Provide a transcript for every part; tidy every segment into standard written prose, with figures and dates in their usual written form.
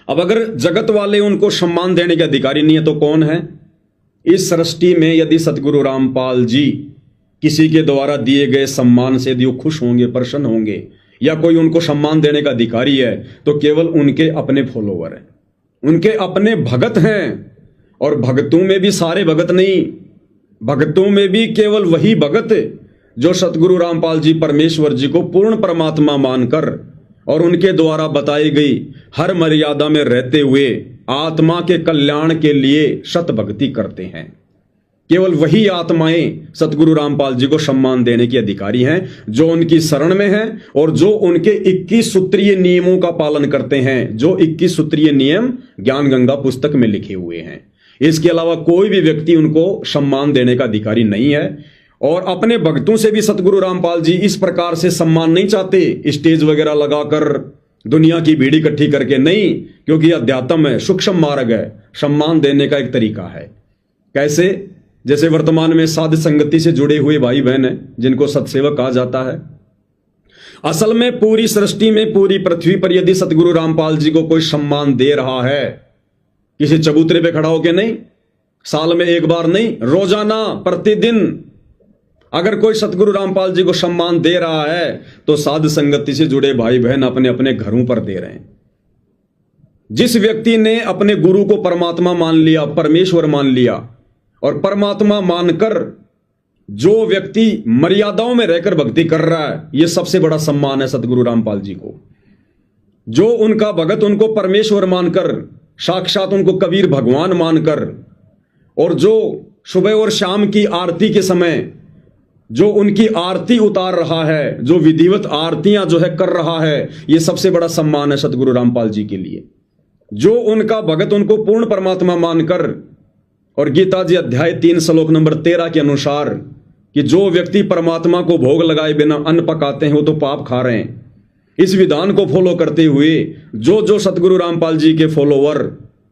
अब अगर जगत वाले उनको सम्मान देने के अधिकारी नहीं है तो कौन है? इस सृष्टि में यदि सतगुरु रामपाल जी किसी के द्वारा दिए गए सम्मान से यदि वो खुश होंगे, प्रसन्न होंगे, या कोई उनको सम्मान देने का अधिकारी है, तो केवल उनके अपने फॉलोवर हैं, उनके अपने भगत हैं। और भगतों में भी सारे भगत नहीं, भगतों में भी केवल वही भगत जो सतगुरु रामपाल जी परमेश्वर जी को पूर्ण परमात्मा मानकर और उनके द्वारा बताई गई हर मर्यादा में रहते हुए आत्मा के कल्याण के लिए सत भक्ति करते हैं। केवल वही आत्माएं सतगुरु रामपाल जी को सम्मान देने के अधिकारी हैं, जो उनकी शरण में हैं और जो उनके 21 सूत्रीय नियमों का पालन करते हैं, जो 21 सूत्रीय नियम ज्ञान गंगा पुस्तक में लिखे हुए हैं। इसके अलावा कोई भी व्यक्ति उनको सम्मान देने का अधिकारी नहीं है। और अपने भक्तों से भी सतगुरु रामपाल जी इस प्रकार से सम्मान नहीं चाहते, स्टेज वगैरह लगाकर दुनिया की भीड़ इकट्ठी करके नहीं, क्योंकि अध्यात्म है, सूक्ष्म मार्ग है, सम्मान देने का एक तरीका है। कैसे? जैसे वर्तमान में साध संगति से जुड़े हुए भाई बहन हैं, जिनको सत्सेवक कहा जाता है। असल में पूरी सृष्टि में, पूरी पृथ्वी पर यदि सतगुरु रामपाल जी को कोई सम्मान दे रहा है, किसी चबूतरे पे खड़ा होके नहीं, साल में एक बार नहीं, रोजाना प्रतिदिन अगर कोई सतगुरु रामपाल जी को सम्मान दे रहा है, तो साध संगति से जुड़े भाई बहन अपने अपने घरों पर दे रहे हैं। जिस व्यक्ति ने अपने गुरु को परमात्मा मान लिया, परमेश्वर मान लिया, और परमात्मा मानकर जो व्यक्ति मर्यादाओं में रहकर भक्ति कर रहा है, यह सबसे बड़ा सम्मान है सतगुरु रामपाल जी को। जो उनका भगत उनको परमेश्वर मानकर, साक्षात उनको कबीर भगवान मानकर, और जो सुबह और शाम की आरती के समय जो उनकी आरती उतार रहा है, जो विधिवत आरतियां जो है कर रहा है, यह सबसे बड़ा सम्मान है सतगुरु रामपाल जी के लिए। जो उनका भगत उनको पूर्ण परमात्मा मानकर, और गीता जी अध्याय 3 श्लोक नंबर 13 के अनुसार कि जो व्यक्ति परमात्मा को भोग लगाए बिना अन्न पकाते हैं वो तो पाप खा रहे हैं, इस विधान को फॉलो करते हुए जो सतगुरु रामपाल जी के फॉलोवर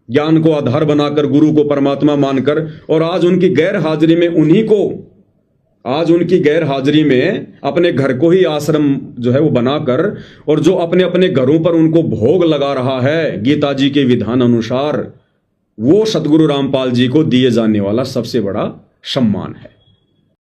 ज्ञान को आधार बनाकर, गुरु को परमात्मा मानकर, और आज उनकी गैर हाजिरी में अपने घर को ही आश्रम जो है वो बनाकर, और जो अपने अपने घरों पर उनको भोग लगा रहा है गीता जी के विधान अनुसार, वो सतगुरु रामपाल जी को दिए जाने वाला सबसे बड़ा सम्मान है।